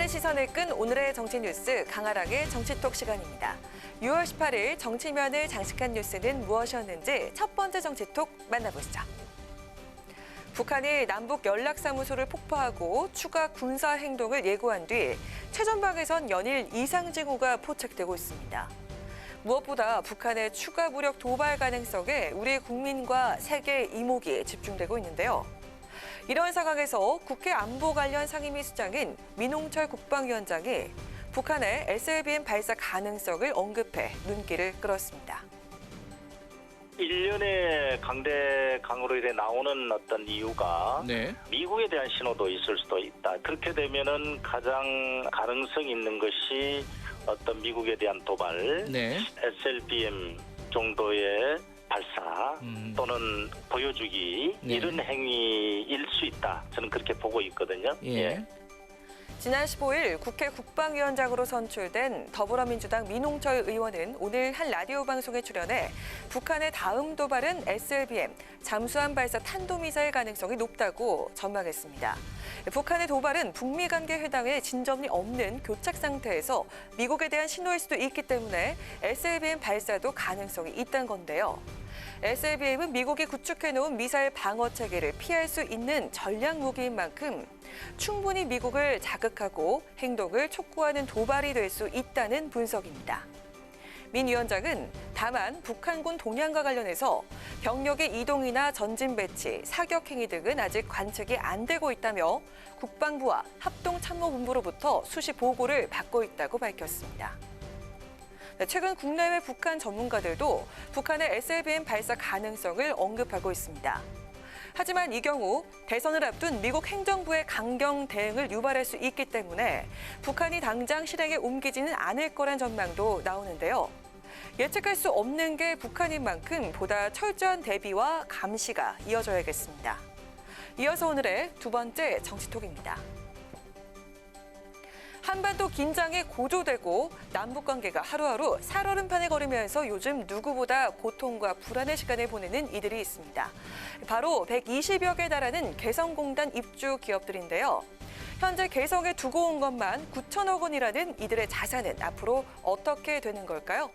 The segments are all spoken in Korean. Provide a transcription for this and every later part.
많은 시선을 끈 오늘의 정치 뉴스 강아랑의 정치톡 시간입니다. 6월 18일 정치면을 장식한 뉴스는 무엇이었는지 첫 번째 정치톡 만나보시죠. 북한이 남북 연락사무소를 폭파하고 추가 군사 행동을 예고한 뒤 최전방에선 연일 이상 징후가 포착되고 있습니다. 무엇보다 북한의 추가 무력 도발 가능성에 우리 국민과 세계 이목이 집중되고 있는데요. 이런 상황에서 국회 안보 관련 상임위 수장인 민홍철 국방위원장이 북한의 SLBM 발사 가능성을 언급해 눈길을 끌었습니다. 일련의 강대강으로 인해 나오는 어떤 이유가 미국에 대한 신호도 있을 수도 있다. 그렇게 되면은 가장 가능성 있는 것이 어떤 미국에 대한 도발, SLBM 정도의 발사 또는 보여주기 이런 행위일 수 있다. 저는 그렇게 보고 있거든요. 지난 15일 국회 국방위원장으로 선출된 더불어민주당 민홍철 의원은 오늘 한 라디오 방송에 출연해 북한의 다음 도발은 SLBM, 잠수함 발사 탄도미사일 가능성이 높다고 전망했습니다. 북한의 도발은 북미 관계 회담에 진전이 없는 교착 상태에서 미국에 대한 신호일 수도 있기 때문에 SLBM 발사도 가능성이 있다는 건데요. SLBM은 미국이 구축해놓은 미사일 방어 체계를 피할 수 있는 전략 무기인 만큼 충분히 미국을 자극하고 행동을 촉구하는 도발이 될 수 있다는 분석입니다. 민 위원장은 다만 북한군 동향과 관련해서 병력의 이동이나 전진 배치, 사격 행위 등은 아직 관측이 안 되고 있다며 국방부와 합동참모본부로부터 수시 보고를 받고 있다고 밝혔습니다. 최근 국내외 북한 전문가들도 북한의 SLBM 발사 가능성을 언급하고 있습니다. 하지만 이 경우 대선을 앞둔 미국 행정부의 강경 대응을 유발할 수 있기 때문에 북한이 당장 실행에 옮기지는 않을 거란 전망도 나오는데요. 예측할 수 없는 게 북한인 만큼 보다 철저한 대비와 감시가 이어져야겠습니다. 이어서 오늘의 두 번째 정치톡입니다. 한반도 긴장이 고조되고 남북 관계가 하루하루 살얼음판에 걸으면서 요즘 누구보다 고통과 불안의 시간을 보내는 이들이 있습니다. 바로 120여 개 달하는 개성공단 입주 기업들인데요. 현재 개성에 두고 온 것만 9천억 원이라는 이들의 자산은 앞으로 어떻게 되는 걸까요?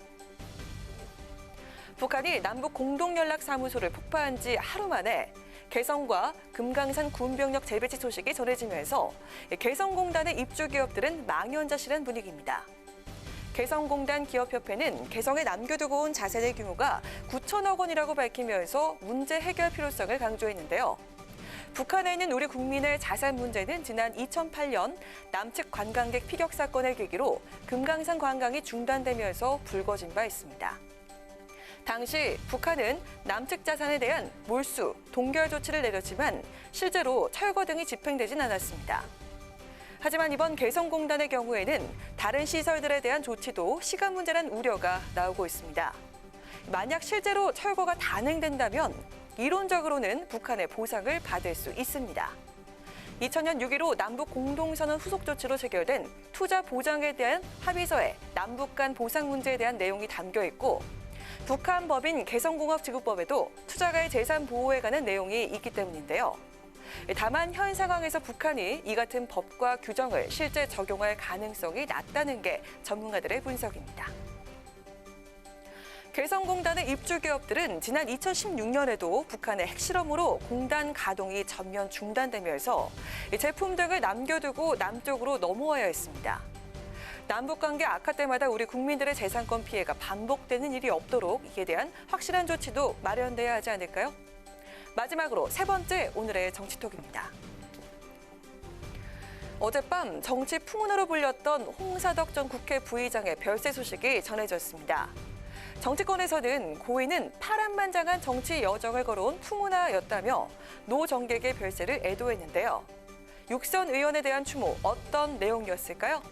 북한이 남북 공동연락사무소를 폭파한 지 하루 만에 개성과 금강산 군병력 재배치 소식이 전해지면서 개성공단의 입주 기업들은 망연자실한 분위기입니다. 개성공단 기업협회는 개성에 남겨두고 온 자산의 규모가 9천억 원이라고 밝히면서 문제 해결 필요성을 강조했는데요. 북한에 있는 우리 국민의 자산 문제는 지난 2008년 남측 관광객 피격 사건을 계기로 금강산 관광이 중단되면서 불거진 바 있습니다. 당시 북한은 남측 자산에 대한 몰수, 동결 조치를 내렸지만 실제로 철거 등이 집행되진 않았습니다. 하지만 이번 개성공단의 경우에는 다른 시설들에 대한 조치도 시간 문제란 우려가 나오고 있습니다. 만약 실제로 철거가 단행된다면 이론적으로는 북한의 보상을 받을 수 있습니다. 2000년 6.15 남북 공동선언 후속 조치로 체결된 투자 보장에 대한 합의서에 남북 간 보상 문제에 대한 내용이 담겨 있고 북한 법인 개성공업지구법에도 투자가의 재산 보호에 관한 내용이 있기 때문인데요. 다만 현 상황에서 북한이 이 같은 법과 규정을 실제 적용할 가능성이 낮다는 게 전문가들의 분석입니다. 개성공단의 입주 기업들은 지난 2016년에도 북한의 핵실험으로 공단 가동이 전면 중단되면서 제품 등을 남겨두고 남쪽으로 넘어와야 했습니다. 남북관계 악화 때마다 우리 국민들의 재산권 피해가 반복되는 일이 없도록 이에 대한 확실한 조치도 마련돼야 하지 않을까요? 마지막으로 세 번째 오늘의 정치톡입니다. 어젯밤 정치 풍운으로 불렸던 홍사덕 전 국회 부의장의 별세 소식이 전해졌습니다. 정치권에서는 고인은 파란만장한 정치 여정을 걸어온 풍운아였다며 노 정객의 별세를 애도했는데요. 육선 의원에 대한 추모 어떤 내용이었을까요?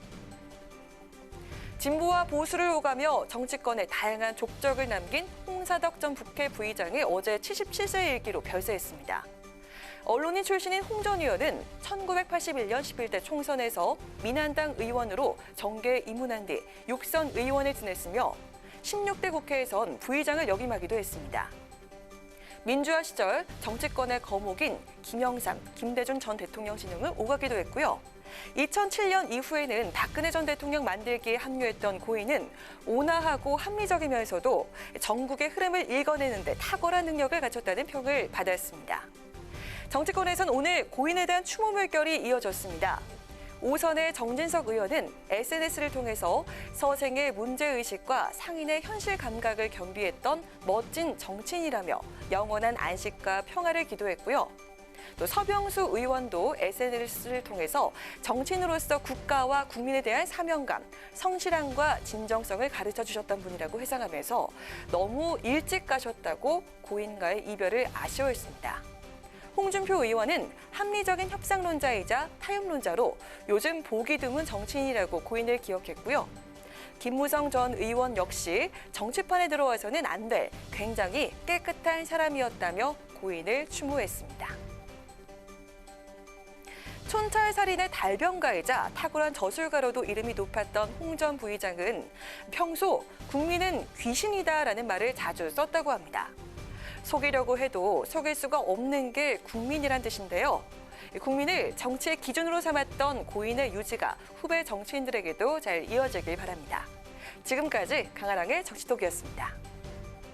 진보와 보수를 오가며 정치권에 다양한 족적을 남긴 홍사덕 전 국회 부의장이 어제 77세 일기로 별세했습니다. 언론인 출신인 홍 전 의원은 1981년 11대 총선에서 민한당 의원으로 정계에 입문한 뒤 육선 의원을 지냈으며 16대 국회에선 부의장을 역임하기도 했습니다. 민주화 시절 정치권의 거목인 김영삼, 김대중 전 대통령 신용을 오가기도 했고요. 2007년 이후에는 박근혜 전 대통령 만들기에 합류했던 고인은 온화하고 합리적이면서도 전국의 흐름을 읽어내는 데 탁월한 능력을 갖췄다는 평을 받았습니다. 정치권에선 오늘 고인에 대한 추모 물결이 이어졌습니다. 오선의 정진석 의원은 SNS를 통해서 서생의 문제의식과 상인의 현실 감각을 겸비했던 멋진 정치인이라며 영원한 안식과 평화를 기도했고요. 또 서병수 의원도 SNS를 통해서 정치인으로서 국가와 국민에 대한 사명감, 성실함과 진정성을 가르쳐 주셨던 분이라고 회상하면서 너무 일찍 가셨다고 고인과의 이별을 아쉬워했습니다. 홍준표 의원은 합리적인 협상론자이자 타협론자로 요즘 보기 드문 정치인이라고 고인을 기억했고요. 김무성 전 의원 역시 정치판에 들어와서는 안 될 굉장히 깨끗한 사람이었다며 고인을 추모했습니다. 촌철살인의 달변가이자 탁월한 저술가로도 이름이 높았던 홍 전 부의장은 평소 국민은 귀신이다라는 말을 자주 썼다고 합니다. 속이려고 해도 속일 수가 없는 게 국민이란 뜻인데요. 국민을 정치의 기준으로 삼았던 고인의 유지가 후배 정치인들에게도 잘 이어지길 바랍니다. 지금까지 강아랑의 정치톡이었습니다.